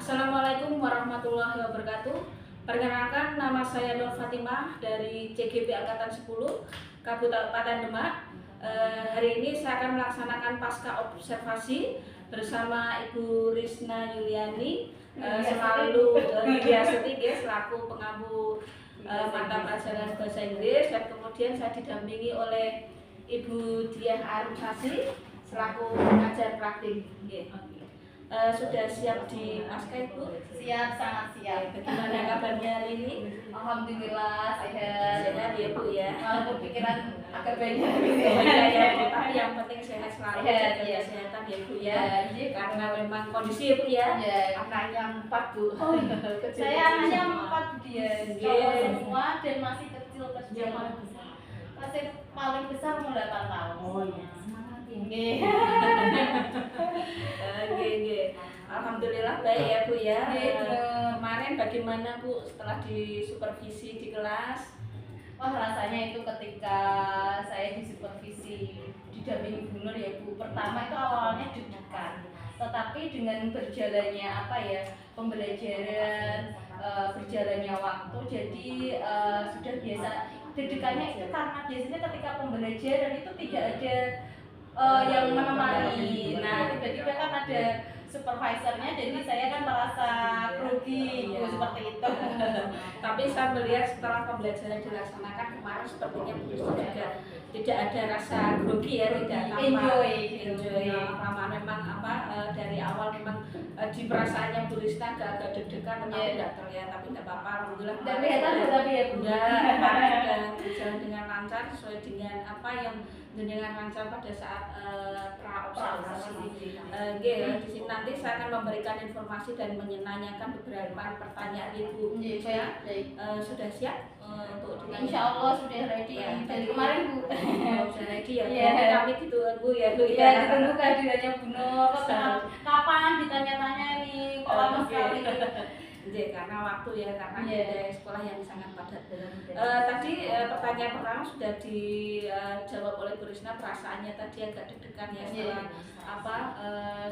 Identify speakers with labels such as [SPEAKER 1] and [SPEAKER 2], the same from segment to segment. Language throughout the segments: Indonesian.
[SPEAKER 1] Assalamualaikum warahmatullahi wabarakatuh. Perkenalkan, nama saya Nur Fatimah dari CGP Angkatan 10 Kabupaten Demak. Hari ini saya akan melaksanakan pasca observasi bersama Ibu Risna Yuliani selaku pengampu mata pelajaran bahasa Inggris, dan kemudian saya didampingi oleh Ibu Diah Arumsasi selaku pengajar praktik. Sudah siap di pasca, Ibu?
[SPEAKER 2] Siap, sangat siap.
[SPEAKER 1] Bagaimana kabarnya hari ini?
[SPEAKER 2] Alhamdulillah sehat.
[SPEAKER 1] Sehat ya, Bu ya.
[SPEAKER 2] Walaupun pikiran agak banyak.
[SPEAKER 1] Ya, tapi yang penting sehat selalu,
[SPEAKER 2] Sehat,
[SPEAKER 1] jaga
[SPEAKER 2] ya.
[SPEAKER 1] kesehatan ya, Bu ya.
[SPEAKER 2] Iya.
[SPEAKER 1] Karena memang kondisi ya, Bu ya.
[SPEAKER 2] Iya.
[SPEAKER 1] Anaknya 4, Bu.
[SPEAKER 2] Oh, saya anaknya 4 dia. Cowok
[SPEAKER 1] Iya.
[SPEAKER 2] semua dan masih kecil-kecil.
[SPEAKER 1] Yang paling besar?
[SPEAKER 2] Masih paling besar umur 8 tahun.
[SPEAKER 1] Oh iya.
[SPEAKER 2] Semangat ya.
[SPEAKER 1] Alhamdulillah baik ya, Bu ya.
[SPEAKER 2] Iya.
[SPEAKER 1] Kemarin bagaimana, Bu, setelah disupervisi di kelas?
[SPEAKER 2] Wah, rasanya itu ketika saya disupervisi didampingi Bu Nur ya Bu. Pertama itu awalnya deg-degan, tetapi dengan berjalannya pembelajaran, berjalannya waktu, jadi sudah biasa. Deg-degannya itu karena biasanya ketika pembelajaran itu tidak ada yang menemani. Nah, tiba-tiba kan ada supervisornya, jadi saya kan merasa grogi seperti itu.
[SPEAKER 1] Tapi saya melihat setelah pembelajaran dilaksanakan kemarin sepertinya Bu Risna juga tidak ada rasa grogi ya, tidak tampak enjoy. Memang dari awal memang di perasaannya Bu Risna agak deg-degan, tetapi tidak terlihat, tapi tidak apa-apa, alhamdulillah.
[SPEAKER 2] Dan kelihatan tapi ya Bu.
[SPEAKER 1] Kemarin sudah berjalan dengan lancar sesuai dengan apa yang dengan lancar pada saat pra-observasi. Di sini nanti saya akan memberikan informasi dan menanyakan beberapa pertanyaan Ibu.
[SPEAKER 2] Ya,
[SPEAKER 1] Sudah siap untuk ditanya?
[SPEAKER 2] Insya Allah sudah ready ya. Dari kemarin Bu.
[SPEAKER 1] Sudah ready ya.
[SPEAKER 2] Iya.
[SPEAKER 1] Kami ditunggu ya, Bu
[SPEAKER 2] Iya, ditunggu kehadirannya Bu Nur. Kapan ditanya-tanya nih? Kok lama sekali?
[SPEAKER 1] Karena waktu ya, karena ada sekolah yang sangat padat. Tadi pertanyaan pertama sudah dijawab oleh Bu Risna, perasaannya tadi agak deg-degan ya setelah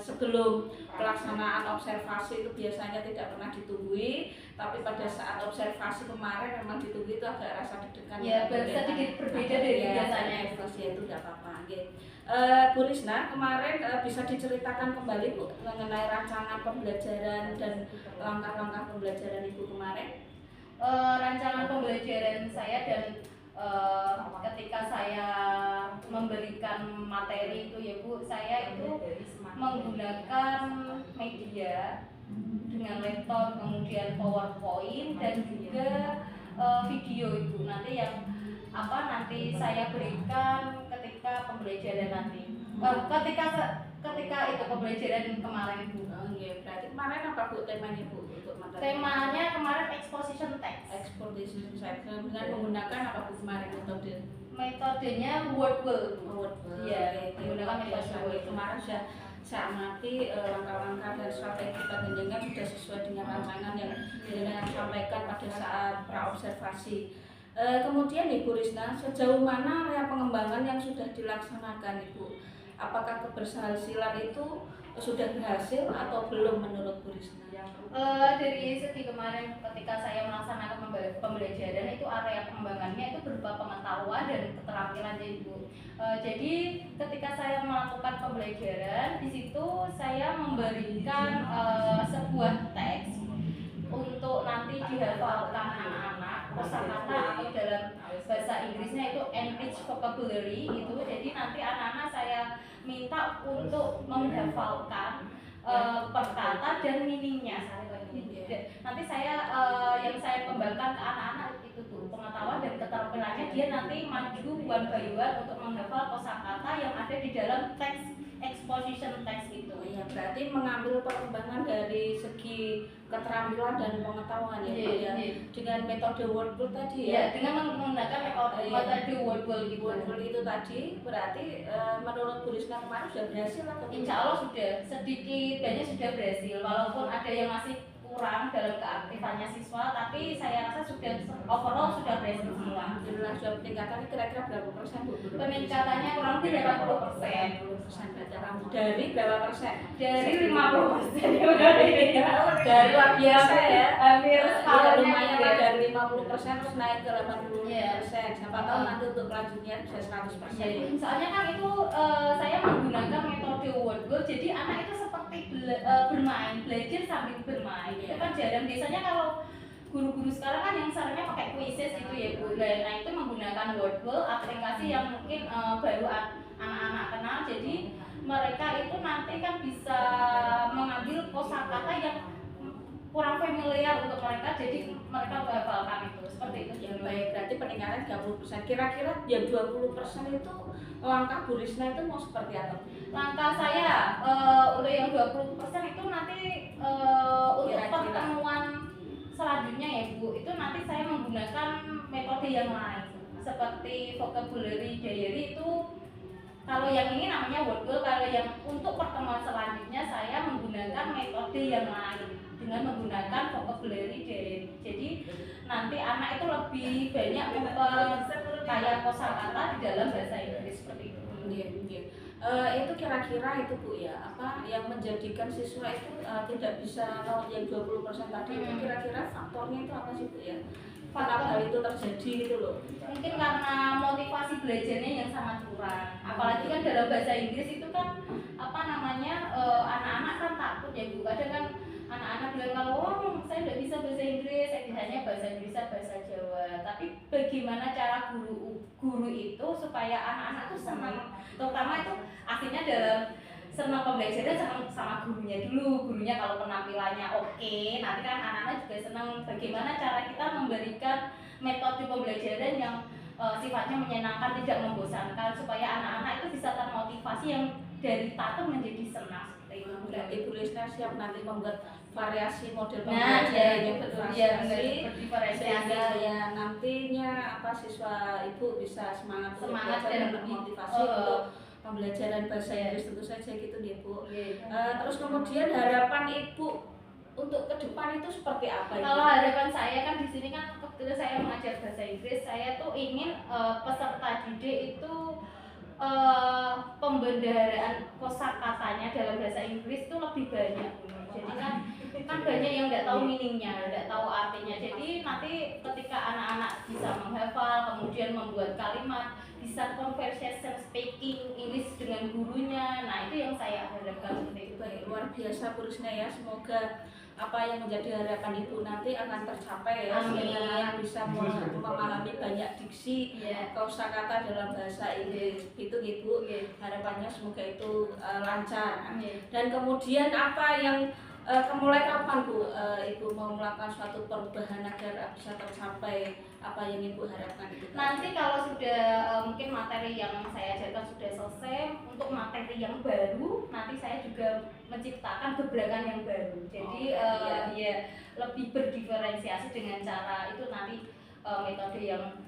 [SPEAKER 1] sebelum pelaksanaan observasi itu biasanya tidak pernah ditunggui, tapi pada saat observasi kemarin memang ditunggui, itu agak rasa deg-degan.
[SPEAKER 2] Ya, sedikit berbeda dari biasanya.
[SPEAKER 1] Itu tidak apa-apa. Bu Risna, kemarin bisa diceritakan kembali Bu mengenai rancangan pembelajaran dan langkah-langkah pembelajaran Ibu kemarin?
[SPEAKER 2] Rancangan pembelajaran saya dan ketika saya memberikan materi itu ya Bu, saya itu menggunakan media dengan laptop, kemudian PowerPoint dan juga video itu nanti nanti saya berikan ketika pembelajaran nanti. Ketika itu pembelajaran kemarin Bu.
[SPEAKER 1] Berarti kemarin apa Bu temanya Bu untuk materi?
[SPEAKER 2] Temanya kemarin exposition text.
[SPEAKER 1] Exposition text dengan menggunakan apa Bu kemarin metode?
[SPEAKER 2] Metodenya Wordwell.
[SPEAKER 1] Iya,
[SPEAKER 2] menggunakan metode Wordwell.
[SPEAKER 1] Kemarin saya amati langkah-langkah dan strategi pengembangan sudah sesuai dengan rancangan yang dengan sampaikan pada saat pra-observasi. Kemudian Ibu Risna, sejauh mana area pengembangan yang sudah dilaksanakan Ibu? Apakah keberhasilan itu sudah berhasil atau belum menurut Bu Risna?
[SPEAKER 2] Dari segi kemarin ketika saya melaksanakan pembelajaran itu area pengembangannya itu berupa pengetahuan dan keterampilan ya Ibu. Jadi ketika saya melakukan pembelajaran di situ saya memberikan sebuah teks untuk nanti dihafalkan anak-anak kosakata atau dalam bahasa Inggrisnya itu enrich vocabulary itu. Jadi nanti anak-anak saya minta untuk menghafalkan per kata dan meaningnya. Nanti yang saya kembangkan ke anak-anak itu tuh pengetahuan dan keterampilannya, dia nanti maju one by one untuk menghafal kosakata yang ada di dalam teks exposition text itu.
[SPEAKER 1] Ya, berarti mengambil perkembangan dari segi keterampilan dan pengetahuan ya, dengan metode Wordwell tadi ya.
[SPEAKER 2] Dengan menggunakan metode Wordwell
[SPEAKER 1] itu tadi, berarti menurut Bu Risna kemarin sudah berhasil atau?
[SPEAKER 2] Insya Allah sudah, sedikit banyak sudah berhasil, walaupun ada yang masih kurang dalam keaktifannya siswa, tapi saya rasa sudah overall sudah berhasil semua.
[SPEAKER 1] Alhamdulillah, sudah peningkatannya kira-kira berapa persen Bu?
[SPEAKER 2] Peningkatannya kurang lebih 80%.
[SPEAKER 1] Dari berapa persen?
[SPEAKER 2] Dari 50%.
[SPEAKER 1] Dari luar biasa ya.
[SPEAKER 2] Hampir
[SPEAKER 1] Ya, lumayan lah, dari 50% terus naik ke 80%.
[SPEAKER 2] Iya.
[SPEAKER 1] Siapa tahu nanti untuk kelanjutnya bisa 100%.
[SPEAKER 2] Soalnya kan itu saya menggunakan metode word goal, jadi anak itu seperti bermain, belajar sambil bermain. Itu kan jarang, biasanya kalau guru-guru sekarang kan yang sarannya pakai quizzes itu ya Bu. Nah itu menggunakan word goal, aplikasi yang mungkin baru anak-anak kenal, jadi mereka itu nanti kan bisa mengambil kosakata yang kurang familiar untuk mereka, jadi mereka menghafalkan itu seperti itu.
[SPEAKER 1] Ya baik, berarti peningkatan 30%. Kira-kira yang 20% itu langkah Bu Risna itu mau seperti apa?
[SPEAKER 2] Langkah saya untuk yang 20% itu nanti untuk pertemuan selanjutnya ya Bu, itu nanti saya menggunakan metode yang lain seperti vocabulary diary itu. Kalau yang ini namanya word goal, kalau yang untuk pertemuan selanjutnya saya menggunakan metode yang lain dengan menggunakan vocabulary diary. Jadi nanti anak itu lebih banyak memperkaya kosakata di dalam bahasa Inggris seperti itu.
[SPEAKER 1] Itu kira-kira itu Bu ya, apa yang menjadikan siswa itu tidak bisa lewat yang 20% tadi itu kira-kira faktornya itu apa sih Bu ya? Kenapa hal itu terjadi gitu loh?
[SPEAKER 2] Mungkin karena motivasi belajarnya yang sangat kurang. Apalagi kan dalam bahasa Inggris itu kan apa namanya anak-anak kan takut ya Bu. Kadang kan anak-anak bilang kalau saya tidak bisa bahasa Inggris, saya hanya bahasa Indonesia, bahasa Jawa. Tapi bagaimana cara guru itu supaya anak-anak tuh senang, terutama itu akhirnya dalam senang pembelajaran sama gurunya dulu. Gurunya kalau penampilannya oke, nanti kan anak-anak juga senang. Bagaimana cara kita memberikan metode pembelajaran yang sifatnya menyenangkan, tidak membosankan, supaya anak-anak itu bisa termotivasi yang dari takut menjadi senang.
[SPEAKER 1] Berarti Bu Risna siap nanti membuat variasi model
[SPEAKER 2] Nah,
[SPEAKER 1] pembelajaran yang
[SPEAKER 2] bervariasi,
[SPEAKER 1] sehingga ya nantinya apa siswa ibu bisa semangat
[SPEAKER 2] dan
[SPEAKER 1] termotivasi untuk pembelajaran bahasa Inggris tentu saja gitu ya Bu. Terus kemudian harapan ibu untuk ke depan itu seperti apa?
[SPEAKER 2] Kalau harapan saya kan di sini kan ketika saya mengajar bahasa Inggris, saya tuh ingin peserta didik itu pembendaharaan kosakatanya dalam bahasa Inggris itu lebih banyak. Jadi kan banyak yang nggak tahu meaningnya, nggak tahu artinya. Jadi nanti ketika anak-anak bisa menghafal, kemudian membuat kalimat, bisa conversation speaking English dengan gurunya. Nah itu yang saya harapkan seperti itu.
[SPEAKER 1] Luar biasa Bu Risna ya, semoga apa yang menjadi harapan ibu nanti akan tercapai ya.
[SPEAKER 2] Amin.
[SPEAKER 1] Sehingga bisa memahami banyak diksi kosakata dalam bahasa Inggris gitu ibu. Harapannya semoga itu lancar. Dan kemudian apa yang mulai kapan Bu ibu mau melakukan suatu perubahan agar bisa tercapai apa yang ibu harapkan itu?
[SPEAKER 2] Nanti kalau sudah mungkin materi yang saya ajarkan sudah selesai, untuk materi yang baru nanti saya juga menciptakan gebrakan yang baru. Jadi ya lebih berdiferensiasi dengan cara itu nanti metode yang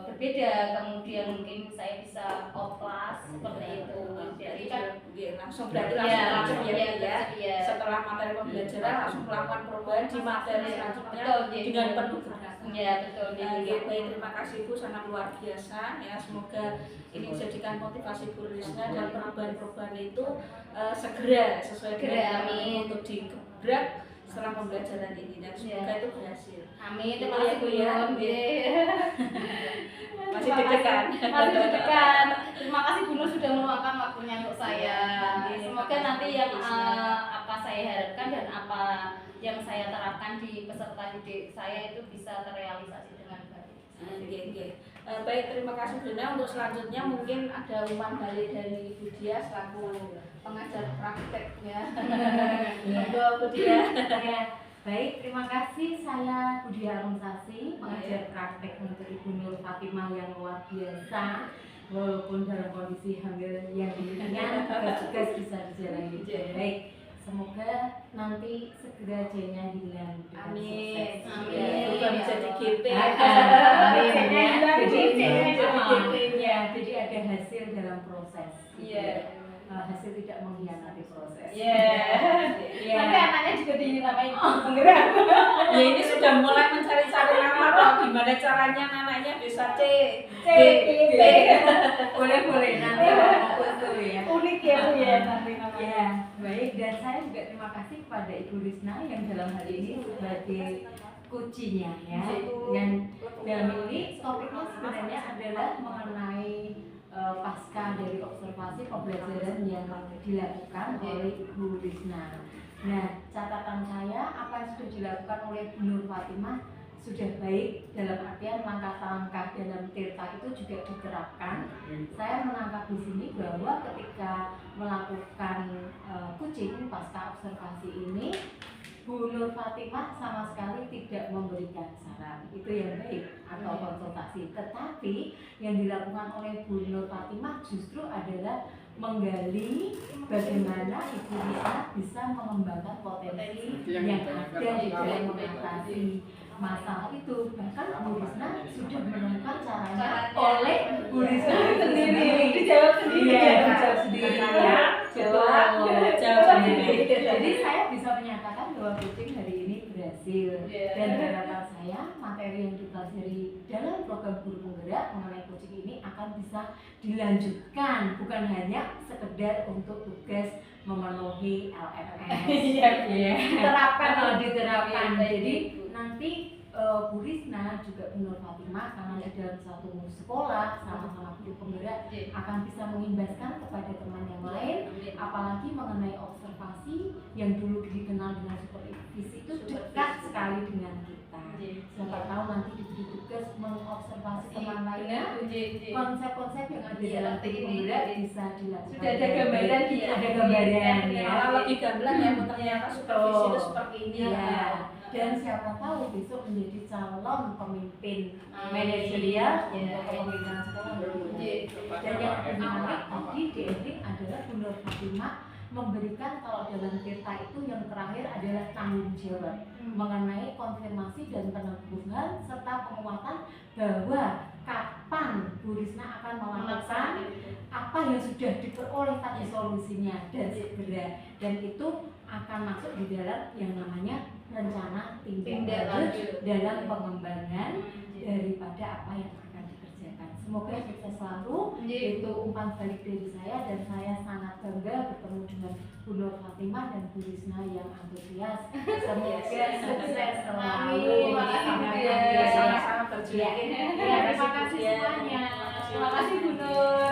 [SPEAKER 2] berbeda. Kemudian mungkin saya bisa off class seperti itu. Jadi kan
[SPEAKER 1] langsung langsung ya. Setelah materi pembelajaran langsung melakukan perubahan di materi selanjutnya dengan penuh gerakan.
[SPEAKER 2] Ya betul.
[SPEAKER 1] Baik, terima kasih Bu, sangat luar biasa ya. Semoga ini dijadikan motivasi Bu Risna dan perubahan-perubahan itu segera sesuai dengan untuk digebrak setelah pembelajaran ini dan semoga itu berhasil.
[SPEAKER 2] Amin. Terima kasih Bu ya.
[SPEAKER 1] Masih deg-degan.
[SPEAKER 2] Terima kasih Bu Nur sudah meluangkan waktunya untuk saya. Semoga nanti yang apa saya harapkan dan apa yang saya terapkan di peserta didik saya itu bisa terrealisasi dengan baik.
[SPEAKER 1] Baik, terima kasih Brenda. Untuk selanjutnya mungkin ada umpan balik dari Bu Dia selaku pengajar praktek ya. Bu Dia.
[SPEAKER 3] Baik, terima kasih. Saya Budia Arumsasi, pengajar praktek untuk Ibu Nur Fatimah yang luar biasa. Walaupun dalam kondisi hamil yang ringan, tugas bisa dijalani dengan baik. Semoga nanti segera J-nya hilang.
[SPEAKER 1] Amin.
[SPEAKER 2] Bukan
[SPEAKER 1] jadi GP.
[SPEAKER 3] Jadi ada hasil dalam proses.
[SPEAKER 2] Iya.
[SPEAKER 3] Hasil tidak mengkhianati proses.
[SPEAKER 2] Nanti anaknya juga jadi nama ibu penggerak.
[SPEAKER 1] Ya ini sudah mulai mencari-cari nama kok. Gimana caranya anaknya bisa C,
[SPEAKER 2] C,
[SPEAKER 1] B.
[SPEAKER 3] Boleh nanti mau dulu ya.
[SPEAKER 2] Unik ya Bu ya nanti namanya.
[SPEAKER 3] Ya, baik, dan saya juga terima kasih kepada Ibu Risna yang dalam hal ini sebagai kucinya ya. Yang dalam ini topiknya sebenarnya adalah mengenai pasca dari observasi pembelajaran yang dilakukan oleh Ibu Risna. Nah, catatan saya apa yang sudah dilakukan oleh Bu Nur Fatimah sudah baik, dalam artian langkah-langkah dalam tirta itu juga diterapkan. Saya menangkap di sini bahwa ketika melakukan kucing pasca observasi ini, Bu Nur Fatimah sama sekali tidak memberikan saran, itu yang baik atau konsultasi. Tetapi yang dilakukan oleh Bu Nur Fatimah justru adalah menggali bagaimana Ibu Risna bisa mengembangkan potensi yang ada di dalam mengatasi masalah itu. Bahkan Bu Risna sudah menemukan caranya oleh Bu Risna sendiri.
[SPEAKER 2] Dijawab sendiri.
[SPEAKER 3] Iya, dijawab sendiri ya. Jawab sendiri. Jadi saya bisa menyatakan bahwa kucing hari ini berhasil. Dan harapan saya materi yang dipelajari dalam program guru penggerak mengenai kucing ini akan bisa dilanjutkan, bukan hanya sekedar untuk tugas memenuhi LMS.
[SPEAKER 2] Iya. Diterapkan.
[SPEAKER 3] Diterapkan. Jadi nanti Bu Risna juga Bu Nur Fatimah karena di dalam satu sekolah sama-sama guru penggerak akan bisa mengimbaskan kepada teman yang lain, apalagi mengenai observasi yang dulu dikenal dengan supervisi itu dekat sekali dengan kita. Siapa tahu nanti diberi tugas mengobservasi teman lainnya, konsep-konsep yang ada dalam guru penggerak bisa dilakukan.
[SPEAKER 2] Sudah ada gambaran dia.
[SPEAKER 3] Ada gambaran ya.
[SPEAKER 1] Malah lebih gamblang ya, ternyata supervisi itu seperti ini
[SPEAKER 3] ya. Dan siapa tahu besok menjadi calon pemimpin manajerial untuk kepemimpinan sekolah. Dan yang menarik tadi di ending adalah Bu Nur Fatimah memberikan, kalau dalam tirta itu yang terakhir adalah tanggung jawab mengenai konfirmasi dan peneguhan serta penguatan bahwa kapan Bu Risna akan melakukan apa yang sudah diperoleh tadi solusinya dan segera, dan itu akan masuk di dalam yang namanya rencana tindak lanjut dalam pengembangan daripada apa yang akan dikerjakan. Semoga sukses selalu. Itu umpan balik dari saya, dan saya sangat bangga bertemu dengan Bu Nur Fatimah dan Bu Risna yang antusias. Semoga sukses selalu.
[SPEAKER 1] Sama-sama berjuang.
[SPEAKER 3] Terima kasih semuanya.
[SPEAKER 2] Terima kasih Bu Nur.